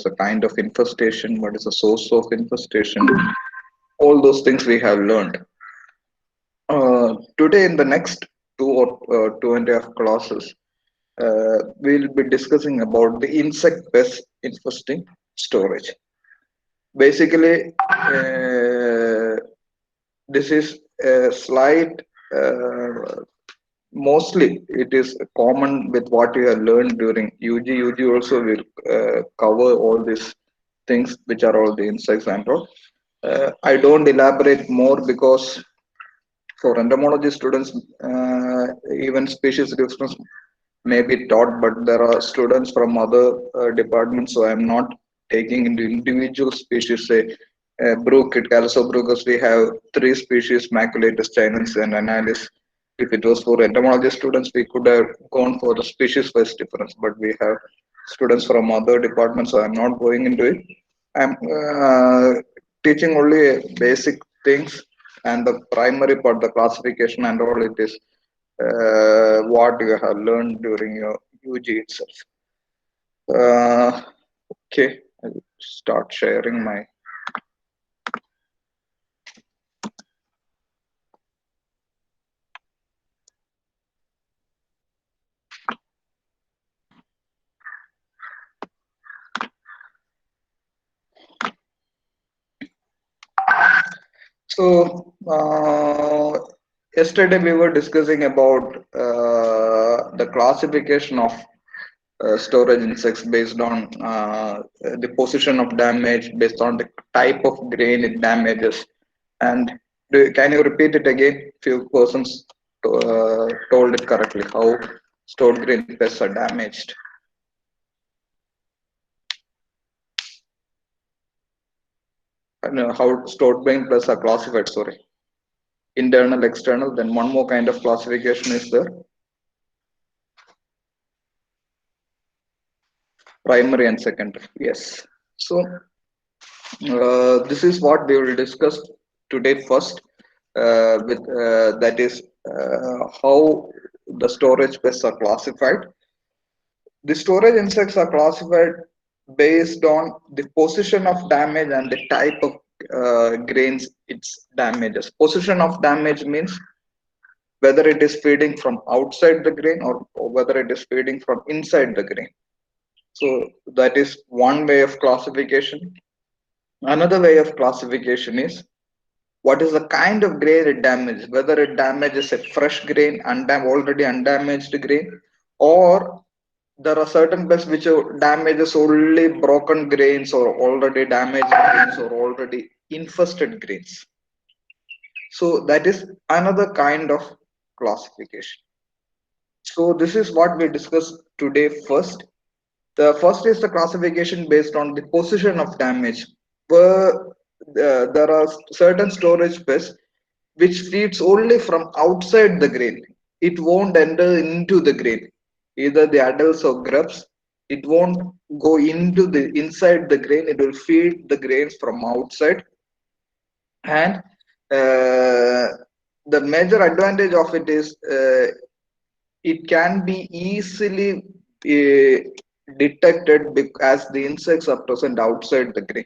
the kind of infestation, what is the source of infestation, all those things we have learned. Today, in the next 2 or 2.5 classes, we'll be discussing about the insect pest infesting storage. Basically, this is a slight, mostly it is common with what you have learned during UG. UG also will cover all these things which are all the insects and all. I don't elaborate more because for entomology students, even species difference may be taught, but there are students from other departments, so I'm not taking into individual species. Say, Brookit, Callicebrucus, we have three species: Maculatus, Chinensis, and Analis. If it was for entomology students, we could have gone for the species-wise difference, but we have students from other departments, so I'm not going into it. I'm teaching only basic things, and the primary part, the classification and all, it is what you have learned during your UG itself. Okay, I'll start sharing my. So, yesterday we were discussing about the classification of storage insects based on the position of damage, based on the type of grain it damages. And can you repeat it again? Few persons told it correctly. How stored grain pests are damaged. How stored grain pests are classified. Sorry, internal, external. Then one more kind of classification is there. Primary and secondary. Yes. So this is what we will discuss today first. With that is how the storage pests are classified. The storage insects are classified based on the position of damage and the type of grains it's damages. Position of damage means whether it is feeding from outside the grain or whether it is feeding from inside the grain. So that is one way of classification. Another way of classification is what is the kind of grain it damages, whether it damages a fresh grain, already undamaged grain, or there are certain pests which damages only broken grains or already damaged grains or already infested grains. So that is another kind of classification. So this is what we discuss today first. The first is the classification based on the position of damage, where there are certain storage pests which feeds only from outside the grain. It won't enter into the grain, either the adults or grubs. It won't go into the inside the grain. It will feed the grains from outside, and the major advantage of it is it can be easily detected as the insects are present outside the grain.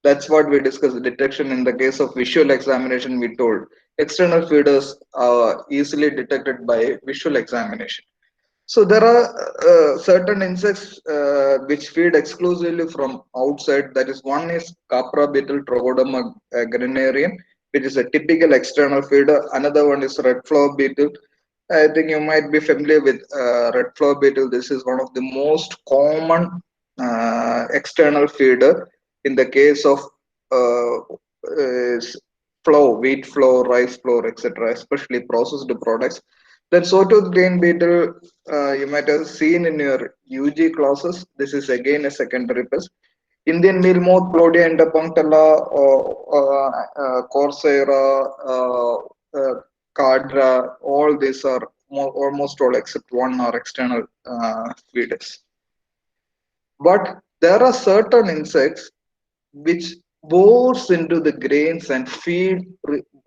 That's what we discussed. Detection in the case of visual examination, we told external feeders are easily detected by visual examination. So there are certain insects which feed exclusively from outside. That is, one is Capra beetle, Trogodoma granarium, which is a typical external feeder. Another one is red flower beetle. I think you might be familiar with red flower beetle. This is one of the most common external feeder in the case of flour, wheat flour, rice flour, etc., especially processed products. Then sawtooth grain beetle, you might have seen in your UG classes. This is again a secondary pest. Indian mealmoth, Plodia interpunctella, Coursera, Cadra, all these are almost all except one are external feeders. But there are certain insects which bores into the grains and feed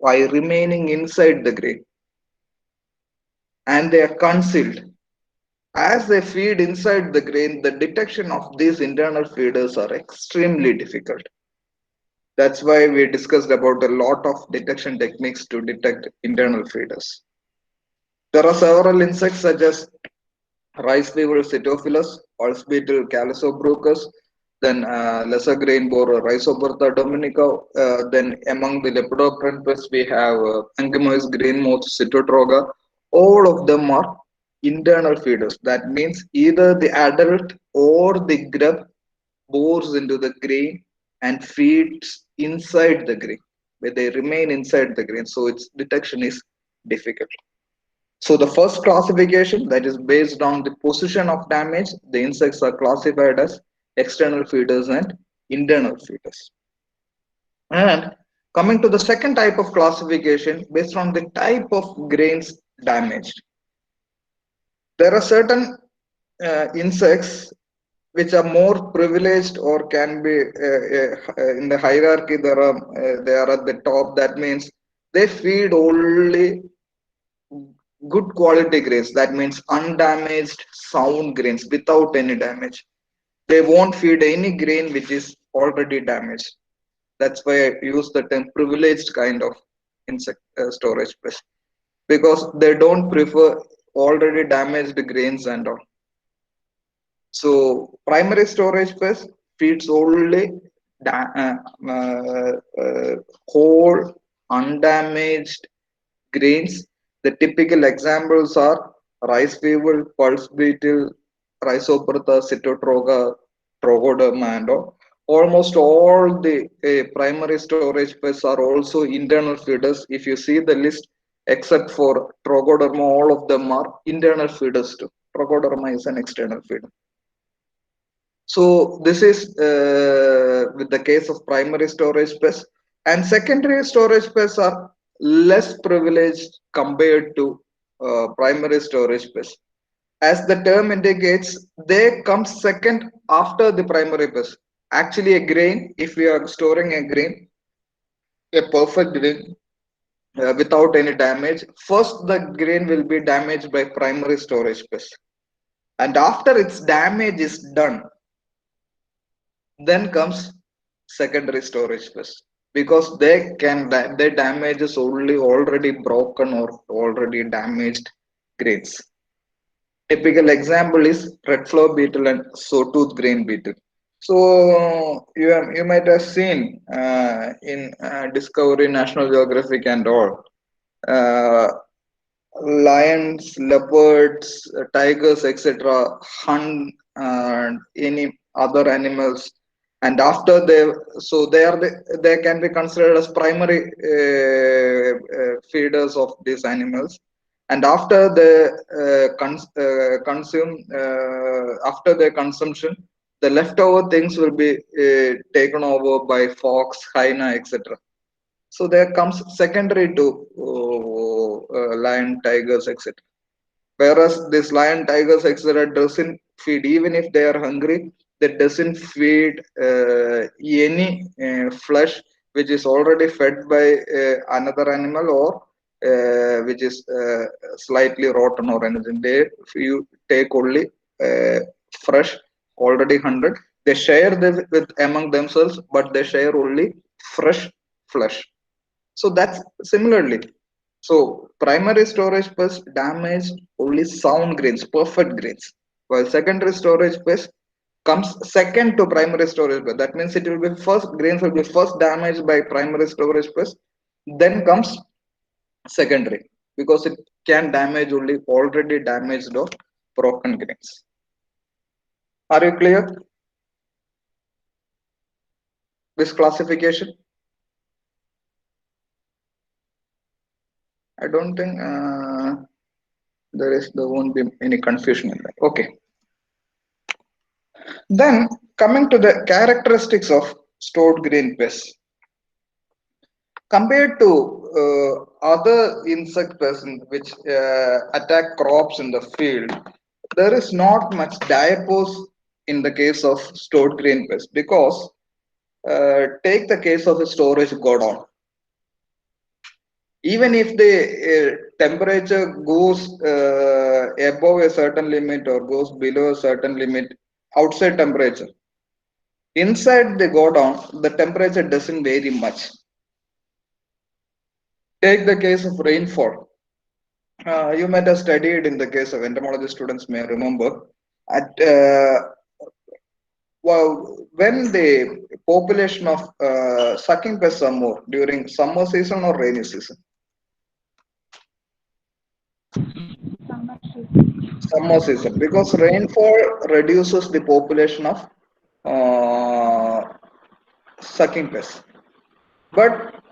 by remaining inside the grain, and they are concealed. As they feed inside the grain, the detection of these internal feeders are extremely difficult. That's why we discussed about a lot of detection techniques to detect internal feeders. There are several insects such as rice weevil Cytophilus, pulse beetle Calissobruchus, then lesser grain borer Rhizobertha dominica. Then among the lepidopteran pests we have Anchemous green moth Cytotroga. All of them are internal feeders. That means either the adult or the grub bores into the grain and feeds inside the grain, where they remain inside the grain. So its detection is difficult. So the first classification, that is based on the position of damage, the insects are classified as external feeders and internal feeders. And coming to the second type of classification, based on the type of grains damaged, there are certain insects which are more privileged or can be in the hierarchy. They are at the top. That means they feed only good quality grains. That means undamaged sound grains without any damage. They won't feed any grain which is already damaged. That's why I use the term privileged kind of insect storage pest, because they don't prefer already damaged grains and all. So primary storage pest feeds only da- uh, whole undamaged grains. The typical examples are rice weevil, pulse beetle, Rhizobertha, Cytotroga, Trogoderma, and all. Almost all the primary storage pests are also internal feeders. If you see the list, except for Trogoderma, all of them are internal feeders too. Trogoderma is an external feeder. So this is with the case of primary storage pests, and secondary storage pests are less privileged compared to primary storage pests. As the term indicates, they come second after the primary pest. Actually, a grain, if we are storing a grain, a perfect grain without any damage, first the grain will be damaged by primary storage pest. And after its damage is done, then comes secondary storage space, because they damages only already broken or already damaged grains. Typical example is red flower beetle and sawtooth grain beetle. So you might have seen in Discovery, National Geographic, and all. Uh, Lions, leopards, tigers, etc. hunt any other animals, and after they can be considered as primary feeders of these animals. And after they consume, after their consumption, the leftover things will be taken over by fox, hyena, etc. So there comes secondary to lion, tigers, etc. Whereas this lion, tigers, etc. doesn't feed, even if they are hungry, they doesn't feed any flesh which is already fed by another animal, or which is slightly rotten or anything. You take only uh, fresh, already hunted. They share this with among themselves, but they share only fresh flesh. So that's similarly. So primary storage pest damage only sound grains, perfect grains, while secondary storage pest comes second to primary storage pest. That means it will be first, grains will be first damaged by primary storage pest, then comes secondary, because it can damage only already damaged or broken grains. Are you clear? This classification? I don't think there won't be any confusion in that. Okay. Then coming to the characteristics of stored grain pests, compared to other insect pests which attack crops in the field, there is not much diapause in the case of stored grain pests, because take the case of a storage godown. Even if the temperature goes above a certain limit or goes below a certain limit, outside temperature, inside they go down, the temperature doesn't vary much. Take the case of rainfall. You might have studied in the case of entomology students may remember at well, when the population of sucking pests are more during summer season or rainy season. Summer season. Summer season, because rainfall reduces the population of uh, sucking pests. But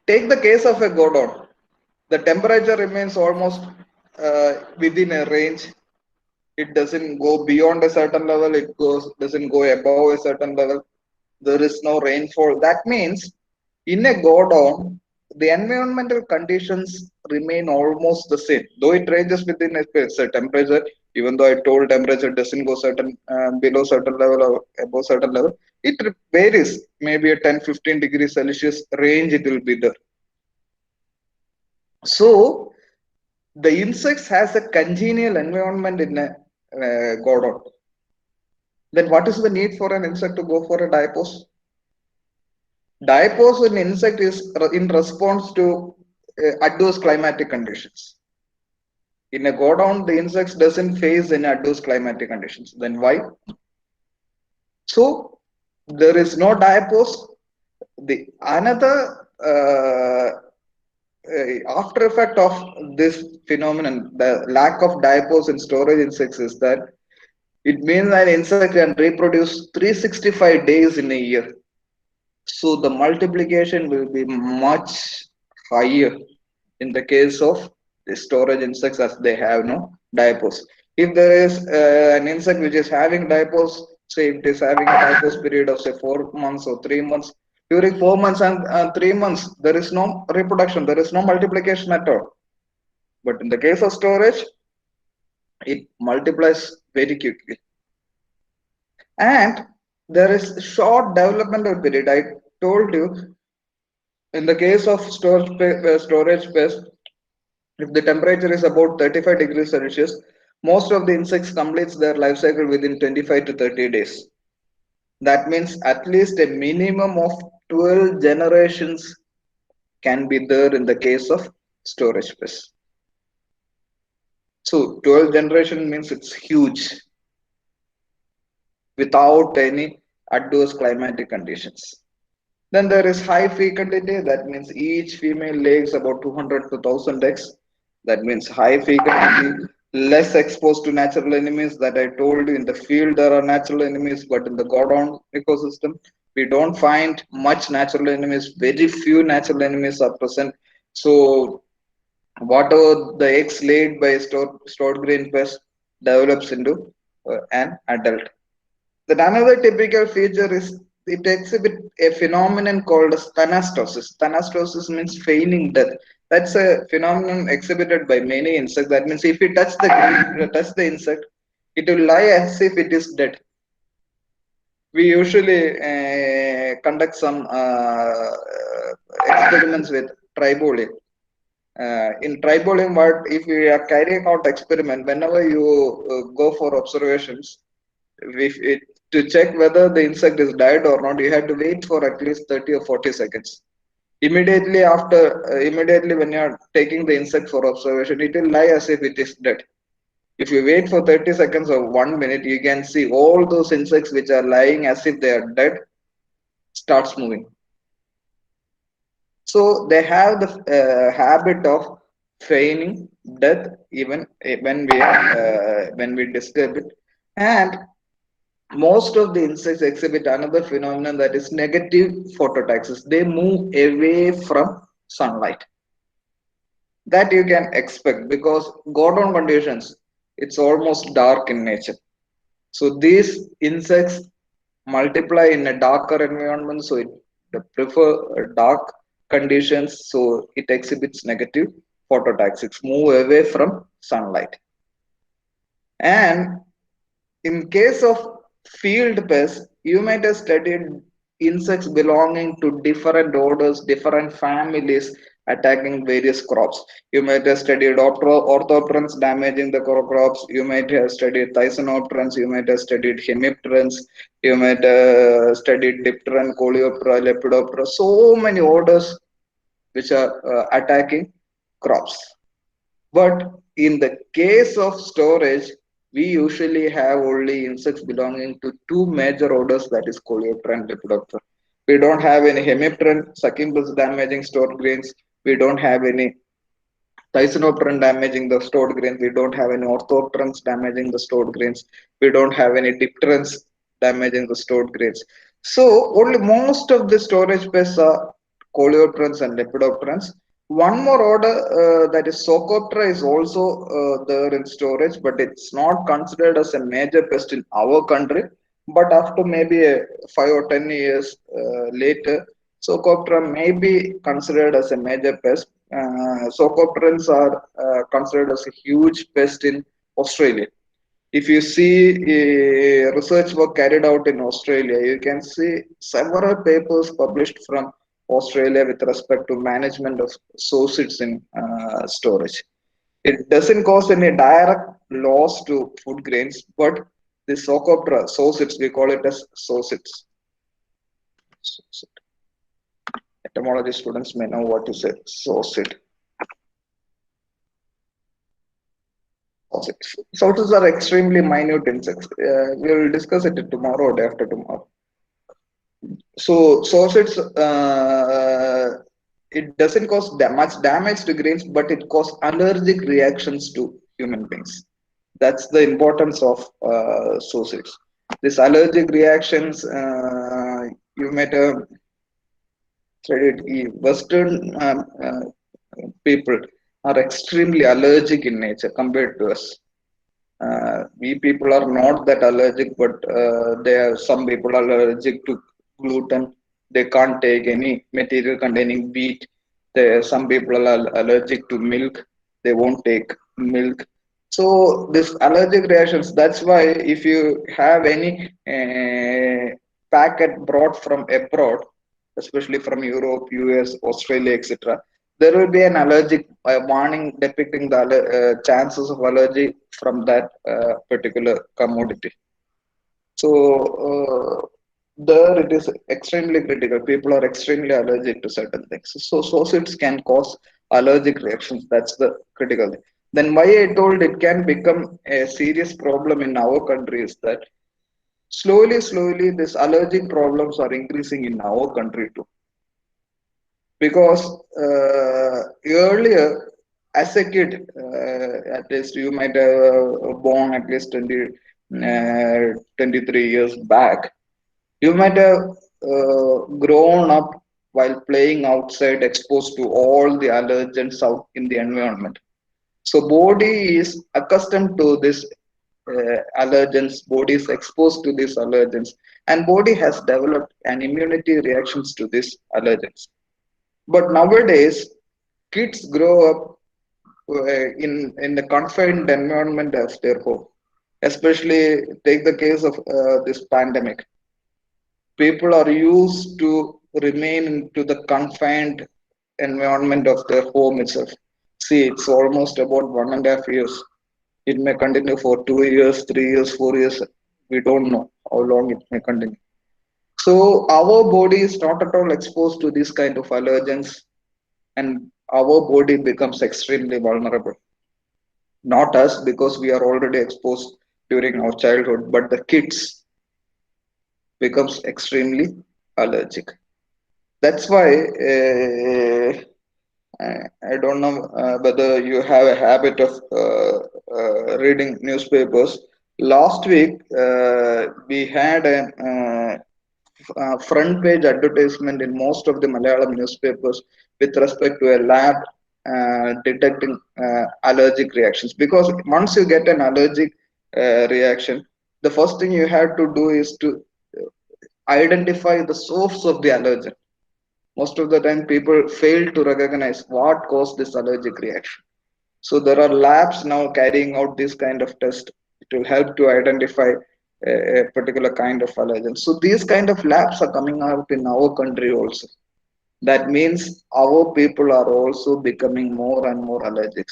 take the case of a godon, the temperature remains almost within a range. It doesn't go beyond a certain level. It goes doesn't go above a certain level. There is no rainfall. That means in a go down, the environmental conditions remain almost the same, though it ranges within a temperature. Even though I told temperature doesn't go certain below certain level or above certain level, it varies. Maybe a 10-15 degrees Celsius range it will be there. So the insects has a congenial environment in a go down. Then what is the need for an insect to go for a diapause? Diapause in insect is in response to adverse climatic conditions. In a go down, the insects doesn't face any adverse climatic conditions. Then why? So there is no diapause. The another after effect of this phenomenon, the lack of diapause in storage insects is that it means an insect can reproduce 365 days in a year. So the multiplication will be much higher in the case of the storage insects as they have no diapause. If there is an insect which is having diapause, say it is having a diapause period of say 4 months or 3 months, during 4 months and 3 months, there is no reproduction, there is no multiplication at all. But in the case of storage, it multiplies very quickly. And there is short developmental period. I told you in the case of storage space, if the temperature is about 35 degrees Celsius, most of the insects completes their life cycle within 25 to 30 days. That means at least a minimum of 12 generations can be there in the case of storage space. So 12 generation means it's huge without any adverse climatic conditions. Then there is high fecundity. That means each female lays about 200 to 1000 eggs. That means high fecundity, less exposed to natural enemies. That I told you in the field there are natural enemies, but in the Godon ecosystem, we don't find much natural enemies. Very few natural enemies are present. So whatever the eggs laid by stored grain pest develops into an adult. Then another typical feature is it exhibits a phenomenon called as thanastosis. Thanastosis means feigning death. That's a phenomenon exhibited by many insects. That means if you touch the insect, it will lie as if it is dead. We usually conduct some experiments with tribolium. In tribolium, what if we are carrying out experiment? Whenever you go for observations, if it, to check whether the insect is died or not, you have to wait for at least 30 or 40 seconds. Immediately when you are taking the insect for observation, it will lie as if it is dead. If you wait for 30 seconds or 1 minute, you can see all those insects which are lying as if they are dead starts moving. So they have the habit of feigning death even when we disturb it, and most of the insects exhibit another phenomenon that is negative phototaxis. They move away from sunlight. That you can expect because Gordon conditions, it's almost dark in nature. So these insects multiply in a darker environment, so it they prefer dark conditions, so it exhibits negative phototaxics, move away from sunlight. And in case of field pests, you might have studied insects belonging to different orders, different families. attacking various crops. You might have studied orthopterans damaging the crops. You might have studied thyssanopterans. You might have studied hemipterans. You might have studied dipteran, coleoptera, lepidoptera. So many orders which are attacking crops. But in the case of storage, we usually have only insects belonging to two major orders, that is Coleoptera and Lepidoptera. We don't have any hemipteran succubus damaging stored grains. We don't have any Thysanopteran damaging the stored grains. We don't have any orthopterans damaging the stored grains. We don't have any dipterans damaging the stored grains. So only most of the storage pests are coleopterans and lepidopterans. One more order, that is Socotra, is also there in storage, but it's not considered as a major pest in our country. But after maybe 5 or 10 years later, Socotra may be considered as a major pest. Socotrans are considered as a huge pest in Australia. If you see research work carried out in Australia, you can see several papers published from Australia with respect to management of sources in storage. It doesn't cause any direct loss to food grains, but the Socotra, sources, we call it as sources. Etymology students may know what is a sourced. Sources are extremely minute insects. We will discuss it tomorrow or day after tomorrow. So sources, it doesn't cause much damage to grains, but it causes allergic reactions to human beings. That's the importance of sources. These allergic reactions, you might have studied. Western people are extremely allergic in nature compared to us. We people are not that allergic, but there are some people are allergic to gluten. They can't take any material containing wheat. Some people are allergic to milk. They won't take milk. So this allergic reactions. That's why if you have any packet brought from abroad, especially from Europe, US, Australia, etc., there will be an allergic warning depicting the chances of allergy from that particular commodity. So there it is extremely critical. People are extremely allergic to certain things. So sources can cause allergic reactions. That's the critical thing. Then why I told it can become a serious problem in our country is that slowly these allergic problems are increasing in our country too, because earlier as a kid, at least you might have born at least 23 years back, you might have grown up while playing outside exposed to all the allergens out in the environment. So body is accustomed to this allergens, body is exposed to these allergens, and body has developed an immunity reactions to these allergens. But nowadays, kids grow up in the confined environment of their home. Especially take the case of this pandemic. People are used to remain into the confined environment of their home itself. See, it's almost about 1.5 years. It may continue for 2 years, 3 years, 4 years. We don't know how long it may continue. So our body is not at all exposed to this kind of allergens, and our body becomes extremely vulnerable. Not us, because we are already exposed during our childhood, but the kids becomes extremely allergic. That's why I don't know whether you have a habit of reading newspapers. Last week we had a front page advertisement in most of the Malayalam newspapers with respect to a lab detecting allergic reactions. Because once you get an allergic reaction, the first thing you have to do is to identify the source of the allergen. Most of the time, people fail to recognize what caused this allergic reaction. So there are labs now carrying out this kind of test. It will help to identify a particular kind of allergen. So these kind of labs are coming out in our country also. That means our people are also becoming more and more allergic.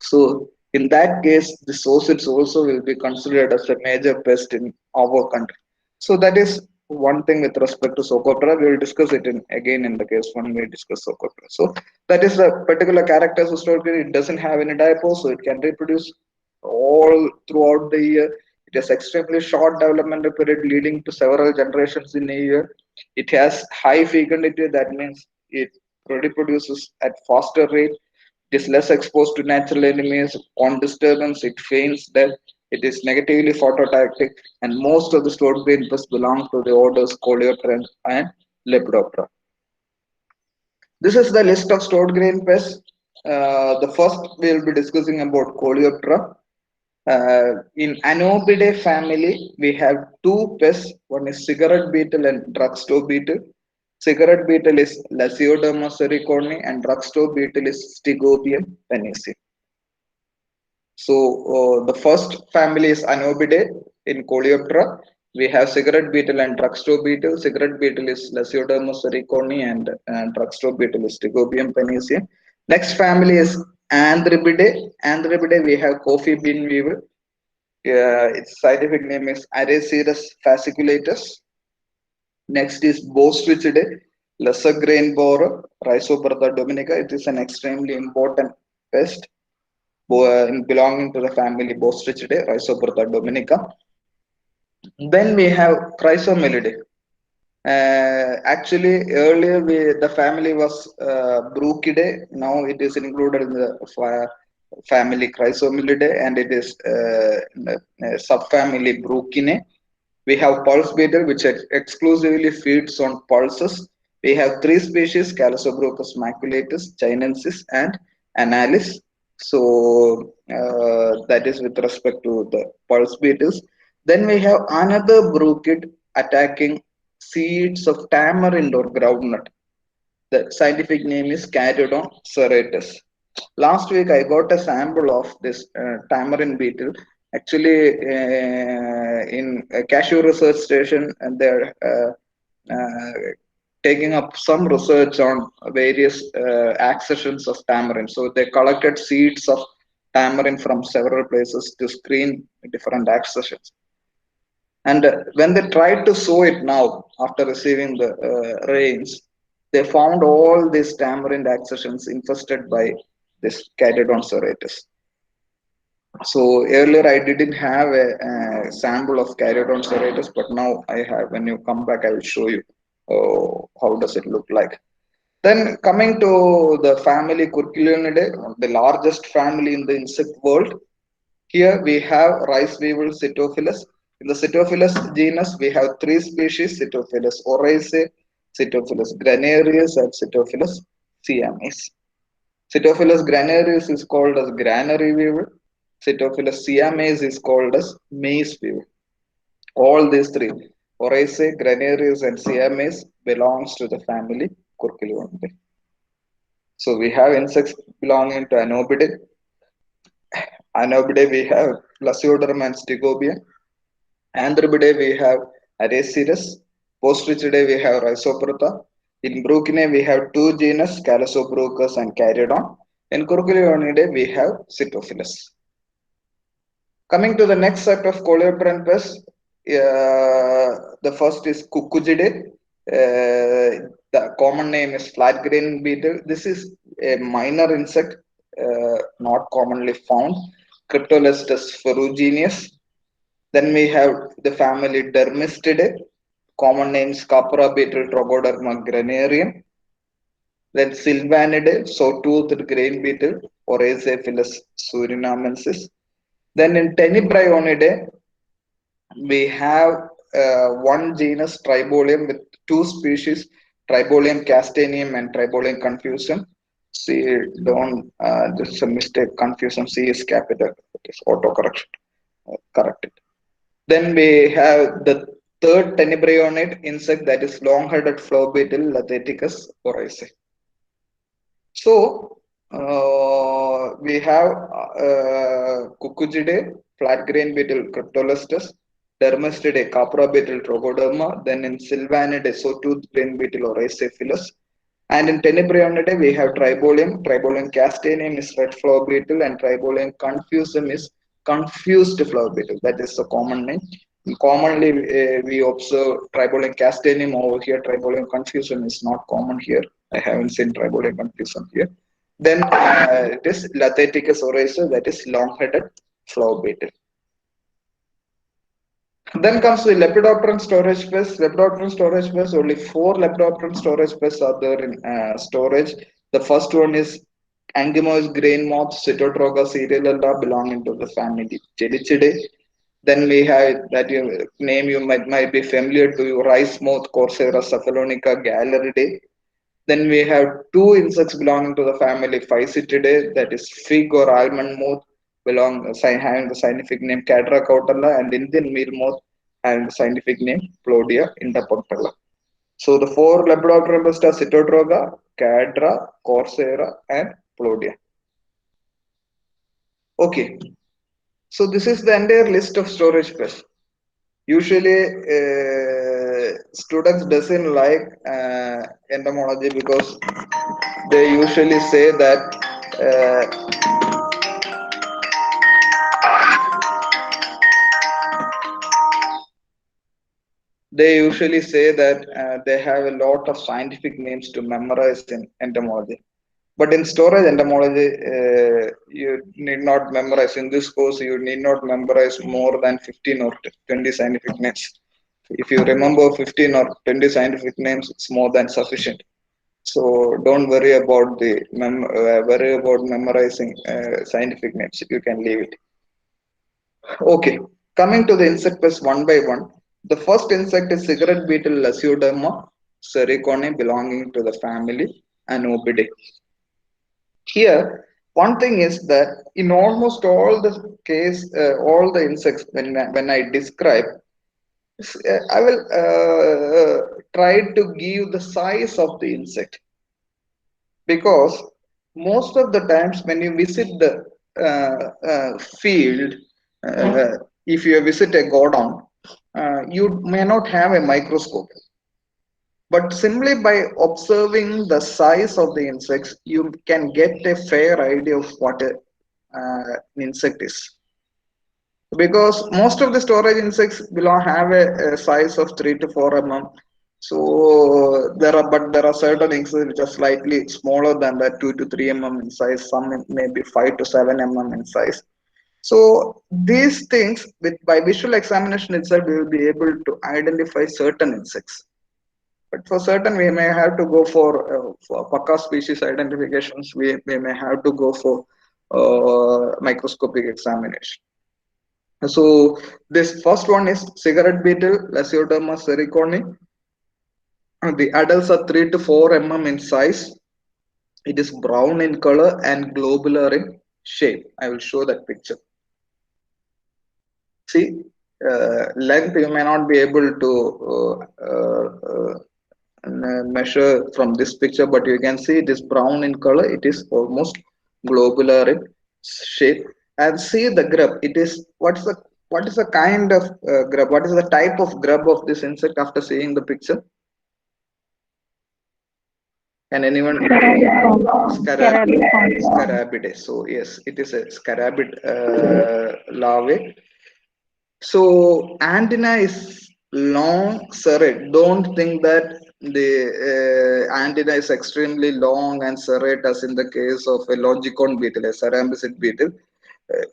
So in that case, the sausage also will be considered as a major pest in our country. So that is one thing with respect to Socotra. We will discuss it in again in the case when we discuss Socotra. So that is the particular character historically. It doesn't have any diapause, so it can reproduce all throughout the year. It has extremely short developmental period leading to several generations in a year. It has high fecundity, that means it reproduces at faster rate. It is less exposed to natural enemies. On disturbance, it feigns death. It is negatively phototactic, and most of the stored grain pests belong to the orders Coleoptera and Lepidoptera. This is the list of stored grain pests. The first we will be discussing about Coleoptera. In Anopidae family, we have two pests. One is cigarette beetle and drugstore beetle. Cigarette beetle is Lasioderma sericoni and drugstore beetle is Stigobium penici. So the first family is Anopidae in Coleoptera. We have cigarette beetle and drugstore beetle. Cigarette beetle is Lasioderma sericoni and drugstore beetle is Stigobium penici. Next family is Anthribidae. Anthribidae we have coffee bean weevil. Its scientific name is Aracetus fasciculatus. Next is Bostrichidae, lesser grain borer, Rhizobertha dominica. It is an extremely important pest belonging to the family Bostrichidae, Rhizobertha dominica. Then we have Chrysomelidae. Actually, earlier the family was Bruchidae. Now it is included in the family Chrysomelidae, and it is subfamily Bruchinae. We have pulse beetle, which exclusively feeds on pulses. We have three species: Calosobrochus maculatus, chinensis, and analis. So that is with respect to the pulse beetles. Then we have another bruchid attacking seeds of tamarind or groundnut. The scientific name is Caridon serratus. Last week I got a sample of this tamarind beetle. Actually, in a cashew research station, and they're taking up some research on various accessions of tamarind. So they collected seeds of tamarind from several places to screen different accessions. And when they tried to sow it now, after receiving the rains, they found all these tamarind accessions infested by this Catodon serratus. So earlier I didn't have a sample of Catodon serratus, but now I have. When you come back, I will show you how does it look like. Then coming to the family Curculionidae, the largest family in the insect world. Here we have rice weevil Cytophilus. In the Cytophilus genus, we have three species: Cytophilus oryzae, Cytophilus granarius, and Cytophilus siamese. Cytophilus granarius is called as granary weevil. Cytophilus siamese is called as maize weevil. All these three, oryzae, granarius, and siamese, belongs to the family Curculionidae. So we have insects belonging to Anopidae. Anopidae we have Plasioderm and Stigobia. Anthribidae we have Aracetus. Postrichidae we have Rhizoprotha. In Bruchinae we have two genus, Calosobrochus and Caridon. In Curculionidae we have Cytophilus. Coming to the next set of coleoptera pests, the first is Cuccugidae. The common name is flat grain beetle. This is a minor insect, not commonly found. Cryptolestes ferruginous. Then we have the family Dermistidae, common names Capra beetle, Trogoderma granarium. Then Sylvanidae, saw-toothed grain beetle, Oracephilus surinamensis. Then in Tenebrionidae, we have one genus Tribolium with two species, Tribolium castaneum and Tribolium confusum. See, don't, this is a mistake, confusum, C is capital, it is autocorrection, correct it. Then we have the third tenebrionate insect, that is long-headed flower beetle, Latheticus oryzae. So we have Cuccugidae, flat grain beetle Cryptolestes, Dermistidae, Capra beetle Trogoderma, then in Sylvanidae, saw-toothed grain beetle Oracephilus. And in Tenebrionidae, we have Tribolium. Tribolium castaneum is red flower beetle, and Tribolium confusum is confused flower beetle. That is the common name. Commonly, we observe Tribolium castaneum over here. Tribolium confusum is not common here. I haven't seen Tribolium confusum here. Then it is Latheticus oryza, that is long-headed flower beetle. Then comes the Lepidopteran storage space. Lepidopteran storage space, only four Lepidopteran storage space are there in storage. The first one is Angimois grain moth, Cytotroga serialella, belonging to the family Chelichidae. Then we have that name you might be familiar to you, rice moth, Coursera cephalonica, Galeridae. Then we have two insects belonging to the family Phycetidae, that is fig or almond moth, having the scientific name Cadra cautella, and Indian meal moth having the scientific name Plodia interpunctella. So the four Lepidopterans are Cytodroga, Cadra, Coursera, and Plodia. Okay, so this is the entire list of storage space. Usually, students doesn't like entomology because they usually say that they have a lot of scientific names to memorize in entomology. But in storage entomology, you need not memorize. In this course, you need not memorize more than 15 or 20 scientific names. If you remember 15 or 20 scientific names, it's more than sufficient. So don't worry about memorizing scientific names. You can leave it. Okay, coming to the insect pests one by one. The first insect is cigarette beetle Lasioderma sericone, belonging to the family Anobidae. Here, one thing is that in almost all the all the insects, when I describe, I will try to give the size of the insect, because most of the times when you visit the field, if you visit a godown, you may not have a microscope, but simply by observing the size of the insects, you can get a fair idea of what an insect is. Because most of the storage insects belong have a size of 3 to 4 mm. So there are certain insects which are slightly smaller than that, 2 to 3 mm in size. Some maybe 5 to 7 mm in size. So these things, by visual examination itself, we will be able to identify certain insects. But for certain, we may have to go for Pakka species identifications. We may have to go for microscopic examination. So this first one is cigarette beetle, Lasioderma sericone. The adults are 3 to 4 mm in size. It is brown in color and globular in shape. I will show that picture. See, length you may not be able to measure from this picture, but you can see it is brown in color. It is almost globular in shape. And see the grub. It is what is the kind of grub? What is the type of grub of this insect after seeing the picture? Can anyone? Scarabidae. So yes, it is a scarabid larvae. So antenna is long serrate. Don't think that the antenna is extremely long and serrate as in the case of a logicon beetle, a cerambycid beetle.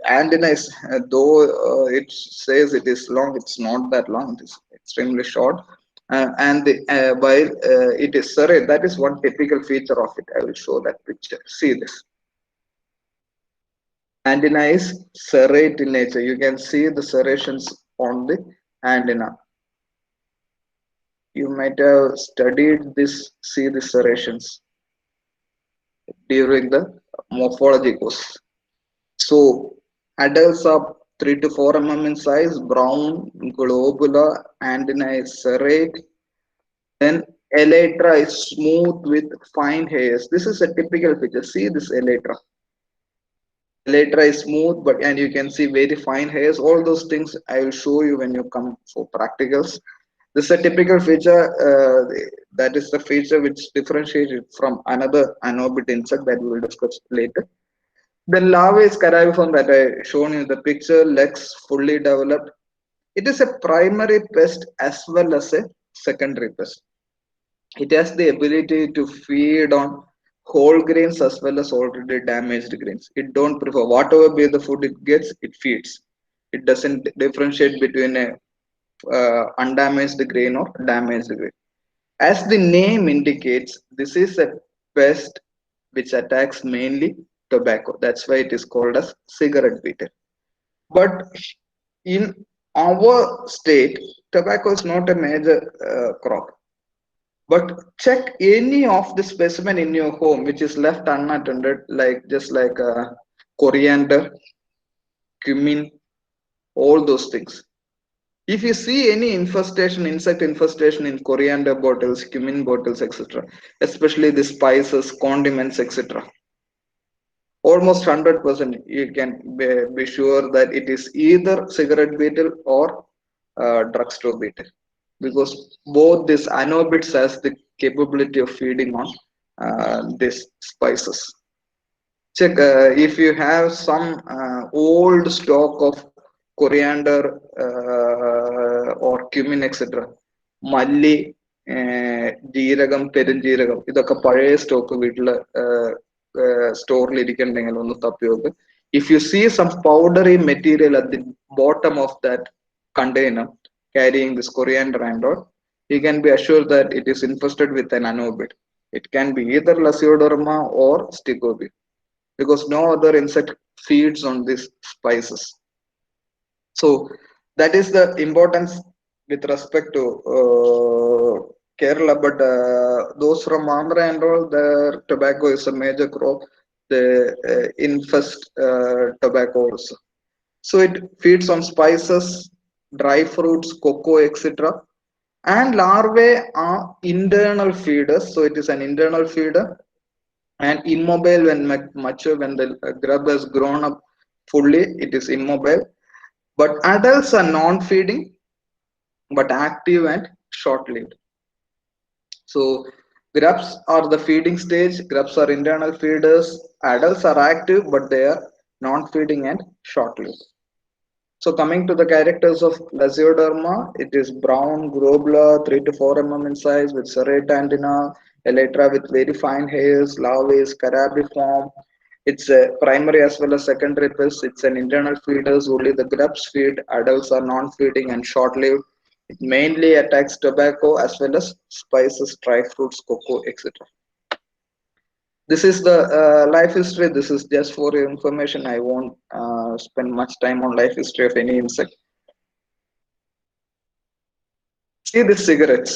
Antenna is, though it says it is long, it's not that long. It is extremely short. While it is serrate, that is one typical feature of it. I will show that picture. See this. Antenna is serrate in nature. You can see the serrations on the antenna. You might have studied this, see the serrations during the morphology course. So adults are 3 to 4 mm in size, brown, globular, antenna is serrate. Then elytra is smooth with fine hairs. This is a typical feature. See this elytra. Elytra is smooth, and you can see very fine hairs. All those things I will show you when you come for practicals. This is a typical feature That is the feature which differentiates it from another anobit insect that we will discuss later. The larvae is carabiform that I shown in the picture, legs fully developed. It is a primary pest as well as a secondary pest. It has the ability to feed on whole grains as well as already damaged grains. It don't prefer whatever be the food it gets, it feeds. It doesn't differentiate between a undamaged grain or damaged grain. As the name indicates, this is a pest which attacks mainly tobacco. That's why it is called as cigarette beetle. But in our state, tobacco is not a major crop. But check any of the specimen in your home which is left unattended, like just like coriander, cumin, all those things. If you see any infestation, insect infestation in coriander bottles, cumin bottles, etc., especially the spices, condiments, etc., almost 100% you can be sure that it is either cigarette beetle or drugstore beetle, because both these anobits has the capability of feeding on these spices. Check if you have some old stock of coriander or cumin etc. മല്ലി ജീരകം പെരുംജീരകം ഇതൊക്കെ പഴയ stock വീട്ടിൽ സ്റ്റോറിൽ ഇരിക്കണ്ടെങ്കിൽ ഒന്ന് തപ്പി നോക്ക്. If you see some powdery material at the bottom of that container carrying this coriander and all, you can be assured that it is infested with an anobid. It can be either Lasioderma or Stigobi, because no other insect feeds on these spices. So that is the importance with respect to Kerala. But those from Andhra and all, their tobacco is a major crop. They infest tobacco also. So it feeds on spices, dry fruits, cocoa, etc. And larvae are internal feeders. So it is an internal feeder and immobile when mature. When the grub has grown up fully, it is immobile. But adults are non-feeding but active and short-lived. So grubs are the feeding stage. Grubs are internal feeders. Adults are active but they are non-feeding and short-lived. So coming to the characters of Lasioderma, it is brown, globular, 3 to 4 mm in size with serrate antenna, elytra with very fine hairs, larvae is carabiform. It's a primary as well as secondary pest. It's an internal feeders. Only the grubs feed. Adults are non-feeding and short-lived. It mainly attacks tobacco as well as spices, dry fruits, cocoa, etc. This is the life history. This is just for your information. I won't spend much time on life history of any insect. See the cigarettes.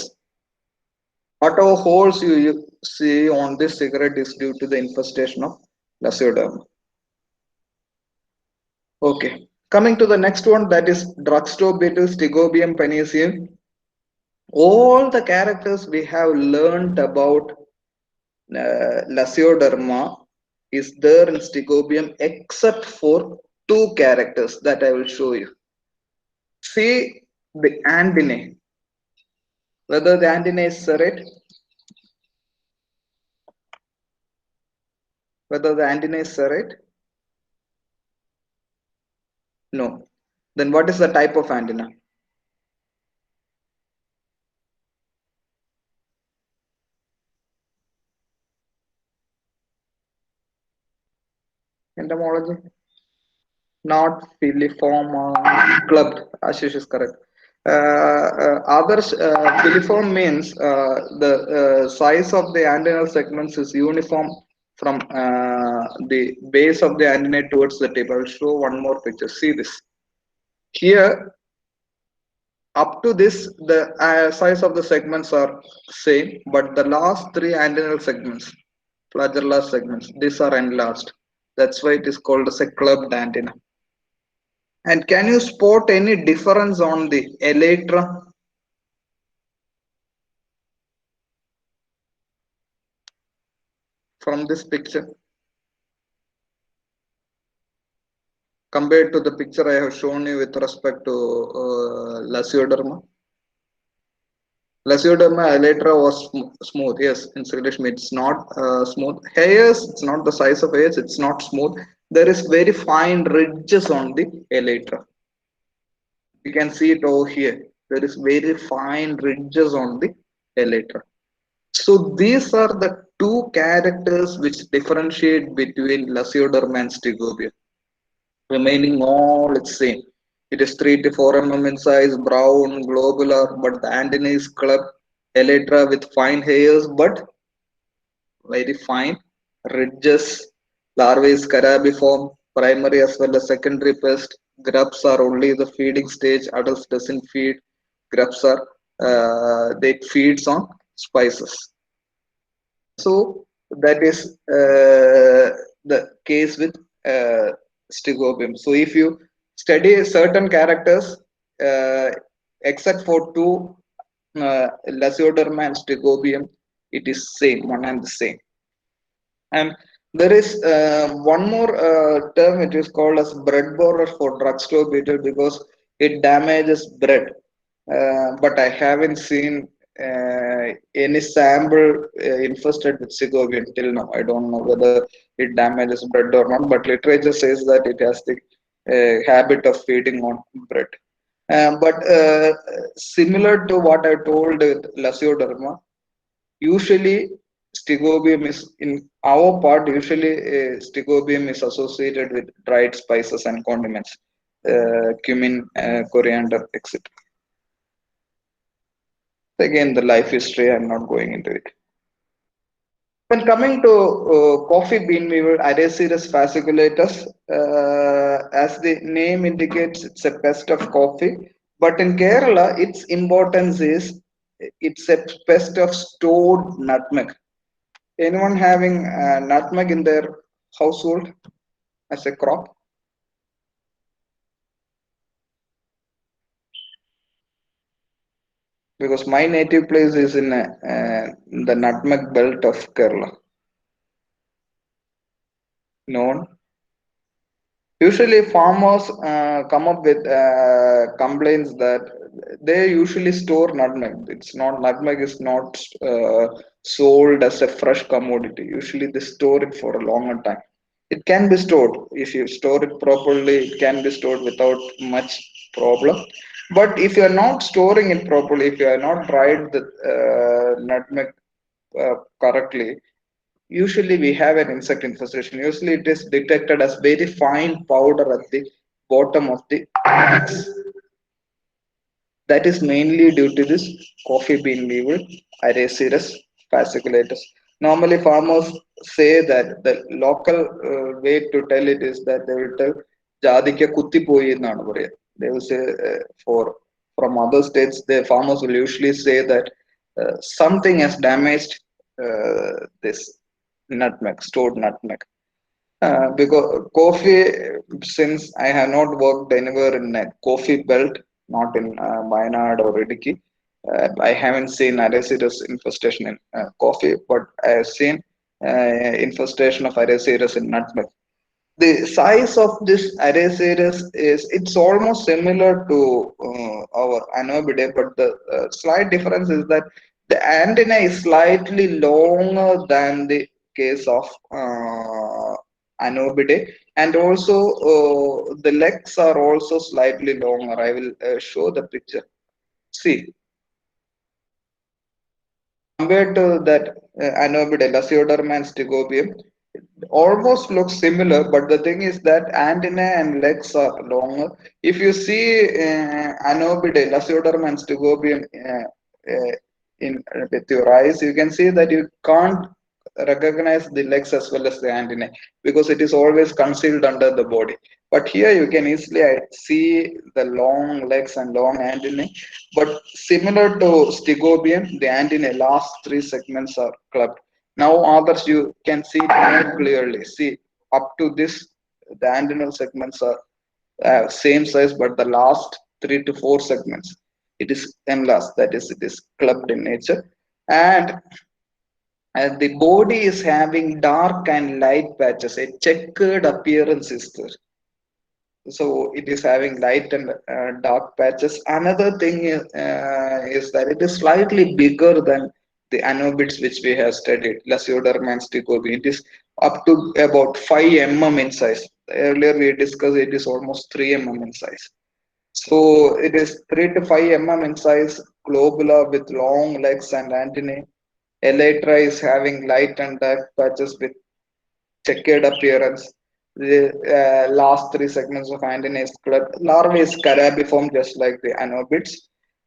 Whatever holes you see on this cigarette is due to the infestation of Lasioderma. Okay. Coming to the next one, that is drugstore beetle, Stigobium panaceum. All the characters we have learned about Lasioderma is there in Stigobium except for two characters that I will show you. See the antennae, whether the antennae is serrate, whether the antennae is serrate. No. Then what is the type of antenna? Entomology? Not filiform, clubbed. Ashish is correct. Others, filiform means the size of the antennal segments is uniform from the base of the antennae towards the tip. I will show one more picture. See this. Here, up to this, the size of the segments are same, but the last three antennal segments, flagellar segments, these are enlarged. That's why it is called as a clubbed antenna. And can you spot any difference on the elytra from this picture compared to the picture I have shown you with respect to Lasioderma? Lasioderma elytra was smooth. Yes, in Swedish, it's not smooth. Hairs, it's not the size of hairs. It's not smooth. There is very fine ridges on the elytra. You can see it over here. There is very fine ridges on the elytra. So these are the two characters which differentiate between Lasioderma and Stigobia, remaining all its same. It is 3 to 4 in size, brown, globular, but the antennae is clubbed, elytra with fine hairs, but very fine ridges. Larvae is carabiform, primary as well as secondary pest. Grubs are only the feeding stage. Adults doesn't feed. Grubs are they feeds on spices. So that is the case with Stigobium. So if you study certain characters, uh, except for two, Lasioderma and Stigobium, it is same, one and the same. And there is one more term which is called as bread borer for drugstore beetle because it damages bread. But I haven't seen any sample infested with Segovian till now. I don't know whether it damages bread or not, but literature says that it has the habit of feeding on bread. But similar to what I told with Lasioderma, usually Stigobium is in our part. Usually, Stigobium is associated with dried spices and condiments, cumin, coriander, etc. Again, the life history. I'm not going into it. When coming to coffee bean weevil, Aracetus fasciculatus, as the name indicates, it's a pest of coffee. But in Kerala, its importance is it's a pest of stored nutmeg. Anyone having nutmeg in their household as a crop? Because my native place is in the nutmeg belt of Kerala. No one. Usually, farmers come up with complaints that they usually store nutmeg. It's not nutmeg is not sold as a fresh commodity. Usually, they store it for a longer time. It can be stored if you store it properly. It can be stored without much problem. But if you are not storing it properly, if you are not dried the nutmeg correctly, usually we have an insect infestation. Usually it is detected as very fine powder at the bottom of the mix. That is mainly due to this coffee bean weevil, Aracetus fasciculatus. Normally farmers say that the local way to tell it is that they will tell jadikya kutti poyi എന്നാണ് പറയുക. They will say for from other states the farmers will usually say that something has damaged this nutmeg, stored nutmeg. Because coffee, since I have not worked anywhere in a coffee belt, not in Wayanad or Idiki, I haven't seen Aracetus infestation in coffee, but I have seen infestation of Aracetus in nutmeg. The size of this Aracetus is it's almost similar to our Anobidae, but the slight difference is that the antenna is slightly longer than the case of Anobidae, and also the legs are also slightly longer. I will show the picture. See, compared to that Anobidae, Lasioderma and Stigobium, almost looks similar, but the thing is that antenna and legs are longer. If you see Anobidae, Lasioderma and Stigobium in with your eyes, you can see that you can't recognize the legs as well as the antennae because it is always concealed under the body. But here you can easily see the long legs and long antennae. But similar to Stigobium, the antennae last three segments are clubbed. Now others you can see it more clearly. See up to this, the antennal segments are same size, but the last 3 to 4 segments it is enlarged. That is, it is clubbed in nature, and the body is having dark and light patches. A checkered appearance is there. So it is having light and dark patches. Another thing is that it is slightly bigger than the anobids which we have studied, Lasioderma and Stichobi. It is up to about 5 mm in size. Earlier we discussed it is almost 3 mm in size. So it is 3 to 5 mm in size, globular with long legs and antennae. Elytra is having light and dark patches with checkered appearance. The last three segments of antennae is clubbed. Larvae is carabiform just like the anobids.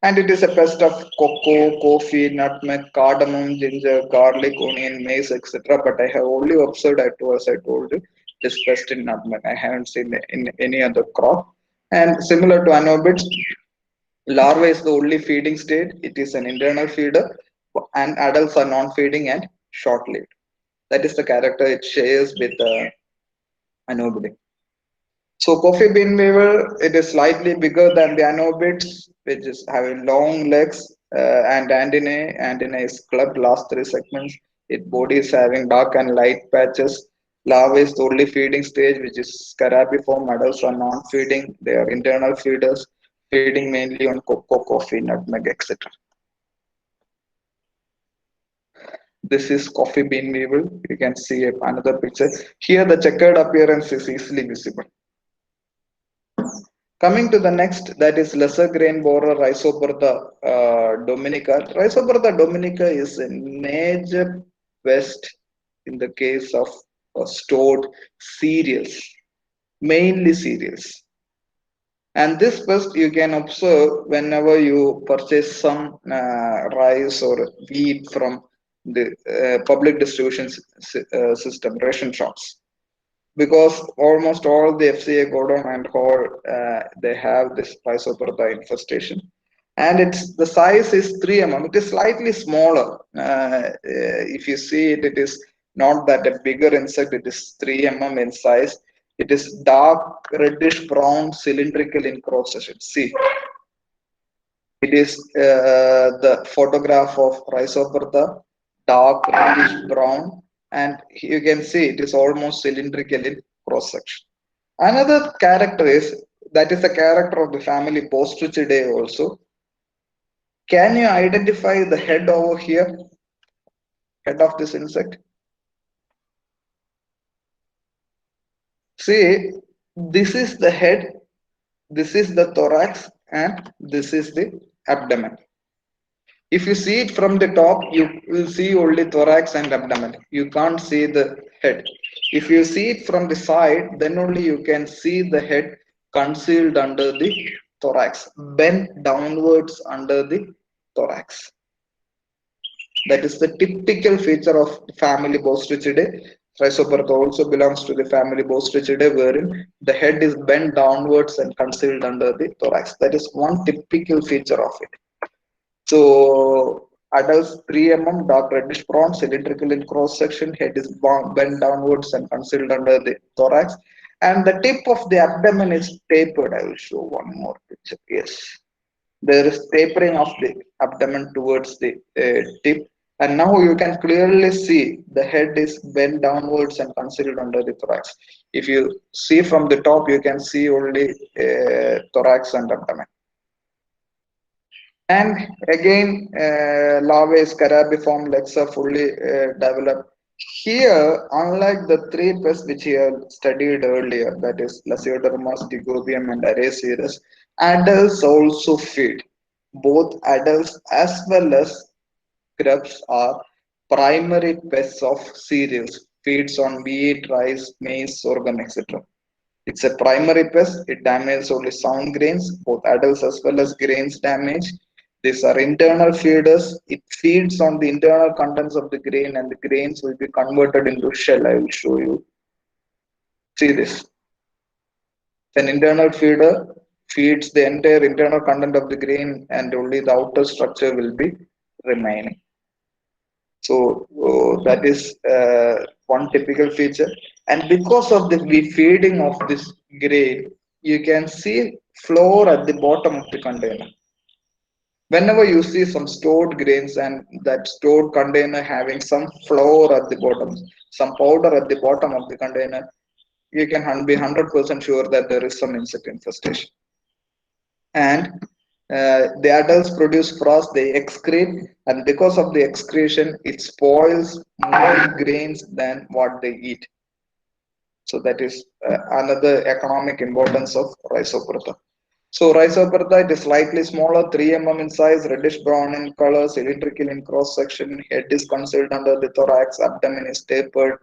And it is a pest of cocoa, coffee, nutmeg, cardamom, ginger, garlic, onion, maize, etc. But I have only observed, as I told you, this pest in nutmeg. I haven't seen it in any other crop. And similar to anobids, larva is the only feeding state. It is an internal feeder, and adults are non-feeding and short-lived. That is the character it shares with anobid. So coffee bean weaver, it is slightly bigger than the anobids, which is having long legs and antennae. Antennae is clubbed last three segments. Its body is having dark and light patches. Larva is the only feeding stage, which is carabiform. Adults are non-feeding. They are internal feeders, feeding mainly on cocoa, coffee, nutmeg, etc. This is coffee bean weevil. You can see another picture. Here the checkered appearance is easily visible. Coming to the next, that is lesser grain borer Rhizobertha dominica. Rhizobertha dominica is a major pest in the case of stored cereals, mainly cereals. And this pest you can observe whenever you purchase some rice or wheat from the public distribution system, ration shops, because almost all the FCA Godon and Hall they have this Rhizoperta infestation, and it's the size is 3 mm. It is slightly smaller. If you see it, it is not that a bigger insect. It is 3 mm in size. It is dark reddish brown, cylindrical in cross section. See, it is the photograph of Rhizoperta, dark reddish brown, and you can see it is almost cylindrical in cross section. Another character is that is the character of the family Bostrichidae also. Can you identify the head over here, head of this insect? See, this is the head, this is the thorax, and this is the abdomen. If you see it from the top, you will see only thorax and abdomen. You can't see the head. If you see it from the side, then only you can see the head concealed under the thorax, bent downwards under the thorax. That is the typical feature of family Bostrichidae. Rhizoperta also belongs to the family Bostrichidae, wherein the head is bent downwards and concealed under the thorax. That is one typical feature of it. So adults 3 mm, dark reddish brown, cylindrical in cross section, head is bent downwards and concealed under the thorax, and the tip of the abdomen is tapered. I will show one more picture. Yes, there is tapering of the abdomen towards the tip, and now you can clearly see the head is bent downwards and concealed under the thorax. If you see from the top, you can see only thorax and abdomen. And again, larvae carabiform legs are fully developed. Here, unlike the three pests which we have studied earlier, that is Lasioderma, Stigobium, and Araceus, adults also feed. Both adults as well as grubs are primary pests of cereals, feeds on wheat, rice, maize, sorghum, etc. It's a primary pest. It damages only sound grains, both adults as well as grains damage. These are internal feeders. It feeds on the internal contents of the grain, and the grains will be converted into shell. I will show you. See this. An internal feeder feeds the entire internal content of the grain, and only the outer structure will be remaining. So that is one typical feature. And because of the feeding of this grain, you can see flour at the bottom of the container. Whenever you see some stored grains and that stored container having some flour at the bottom, some powder at the bottom of the container, you can be 100% sure that there is some insect infestation. And the adults produce frost, they excrete, and because of the excretion, it spoils more grains than what they eat. So that is another economic importance of Rhizoperta. So Rhizoperta, it is slightly smaller, 3 mm in size, reddish brown in color, cylindrical in cross section, head is concealed under the thorax, abdomen is tapered,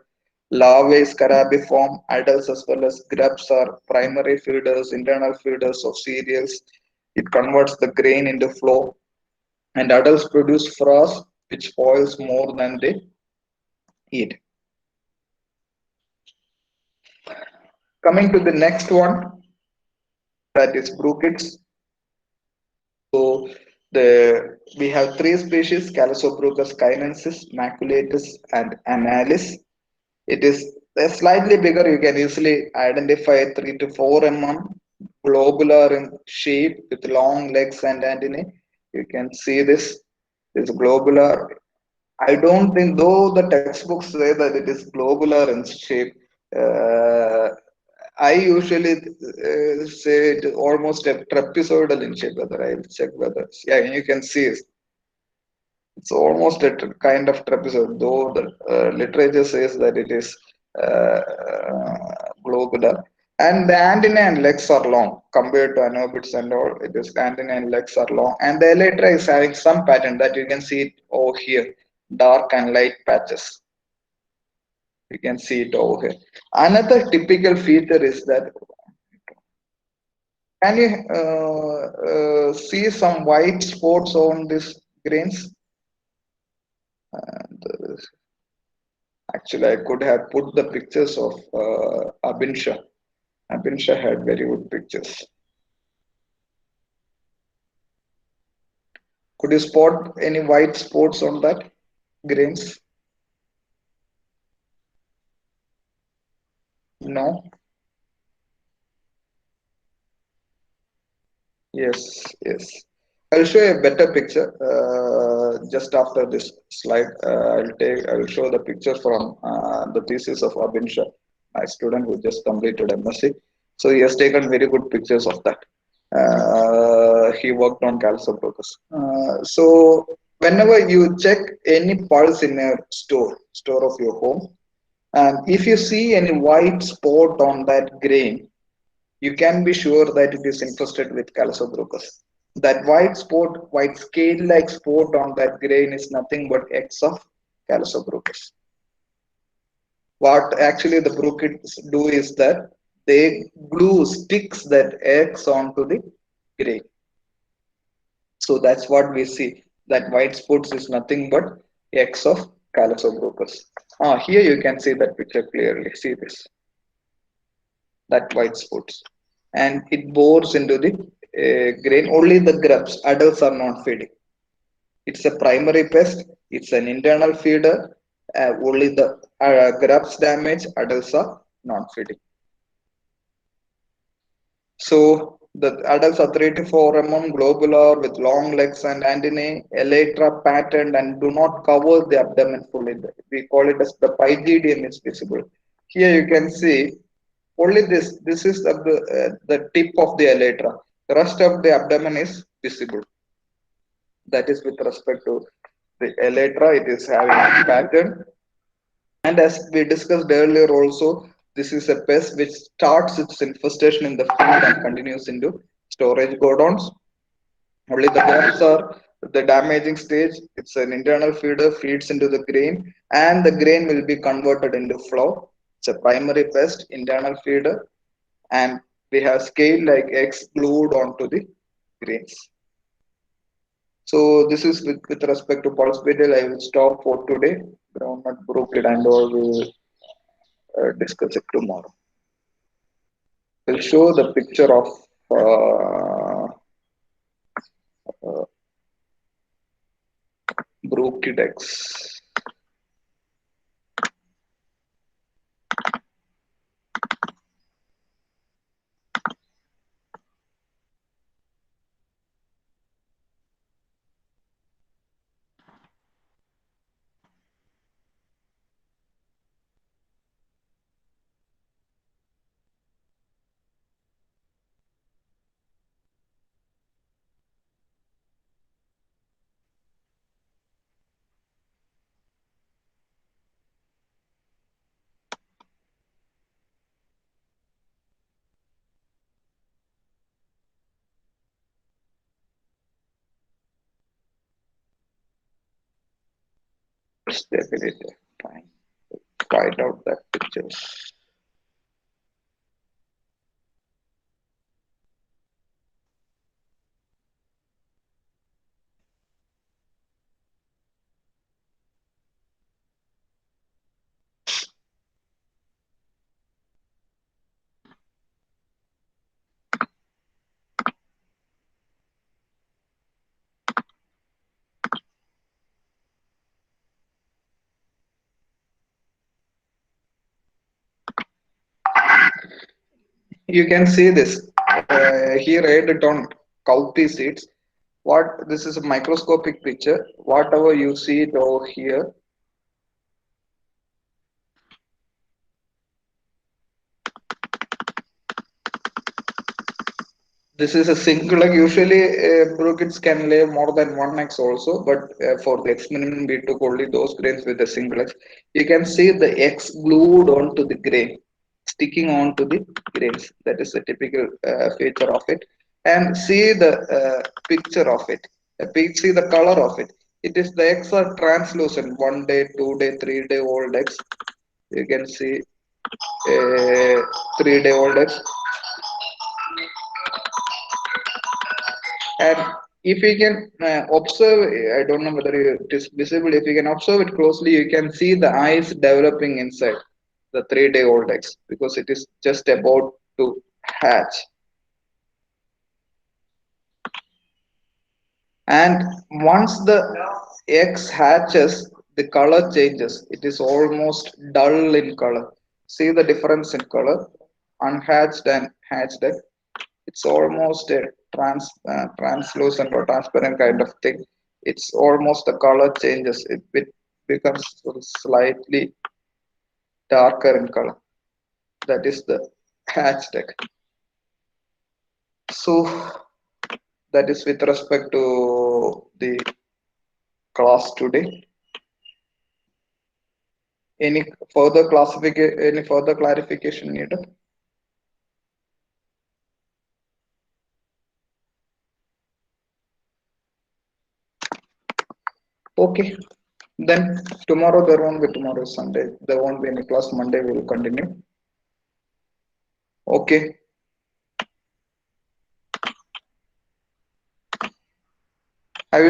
larvae is carabiform, adults as well as grubs are primary feeders, internal feeders of cereals. It converts the grain into flour, and adults produce frost, which spoils more than they eat. Coming to the next one, that is bruchids. So we have three species: Calosobruchus cainensis, maculatus, and analis. It is slightly bigger. You can easily identify 3 to 4 mm, globular in shape with long legs and antennae. You can see this. It's globular. I don't think, though the textbooks say that it is globular in shape. Uh, I usually say it almost a trapezoidal in shape. Whether I'll check whether, yeah, you can see it's almost a kind of trapezoid. Though the literature says that it is globular, and the antennae and legs are long compared to anobids and all. It is antennae and legs are long, and the elytra is having some pattern that you can see it over here, dark and light patches. You can see it over here. Another typical feature is that, can you see some white spots on these grains? And, actually, I could have put the pictures of Abinsha. Abinsha had very good pictures. Could you spot any white spots on that grains? No. Yes, yes. I'll show you a better picture just after this slide. I'll show the picture from the thesis of Abinsha, my student who just completed MSc. So he has taken very good pictures of that. He worked on Calcibrotus. So whenever you check any pulse in a store of your home, and if you see any white spot on that grain, you can be sure that it is infested with Calcibrotus. That white spot, white scale-like spot on that grain is nothing but eggs of Calcibrotus. What actually the bruchids do is that they glue sticks that eggs onto the grain. So that's what we see. That white spots is nothing but eggs of Calcibrotus. Here you can see that picture clearly. See this, that white spots, and it bores into the grain. Only the grubs, adults are not feeding. It's a primary pest. It's an internal feeder. Only the grubs damage. Adults are not feeding. So the adults are 3 to 4 mm, globular with long legs and antennae, elytra patterned and do not cover the abdomen fully. We call it as the pygidium is visible. Here you can see only this. This is the tip of the elytra. The rest of the abdomen is visible. That is with respect to the elytra. It is having a pattern. And as we discussed earlier also, this is a pest which starts its infestation in the field and continues into storage godowns. Only the grubs are the damaging stage. It's an internal feeder, feeds into the grain, and the grain will be converted into flour. It's a primary pest, internal feeder, and we have scale like eggs glued onto the grains. So this is with respect to pulse beetle. I will stop for today. Groundnut broke it and all. We will discuss it tomorrow. We'll show the picture of uh, Brookidex. stability. Fine. Find out that pictures. You can see this. Here I had it on cowpea seeds. What this is a microscopic picture. Whatever you see it over here, this is a single egg. Usually, brookets can lay more than one eggs also, but for the experiment, we took only those grains with the single eggs. You can see the eggs glued onto the grain, sticking onto the grains. That is a typical feature of it. And see the picture of it. See the color of it. It is the eggs are translucent. 1 day, 2 day, 3 day old eggs. You can see 3 day old eggs. And if you can observe, I don't know whether it is visible, if you can observe it closely, you can see the eyes developing inside the 3 day old eggs because it is just about to hatch. And once the eggs hatches, the color changes. It is almost dull in color. See the difference in color, unhatched and hatched egg. It's almost a translucent or transparent kind of thing. It's almost the color changes. It becomes slightly darker in color. That is the hatched egg. So that is with respect to the class today. Any further clarification needed? Okay. Then tomorrow there won't be tomorrow is Sunday. There won't be any class. Monday we will continue. Okay.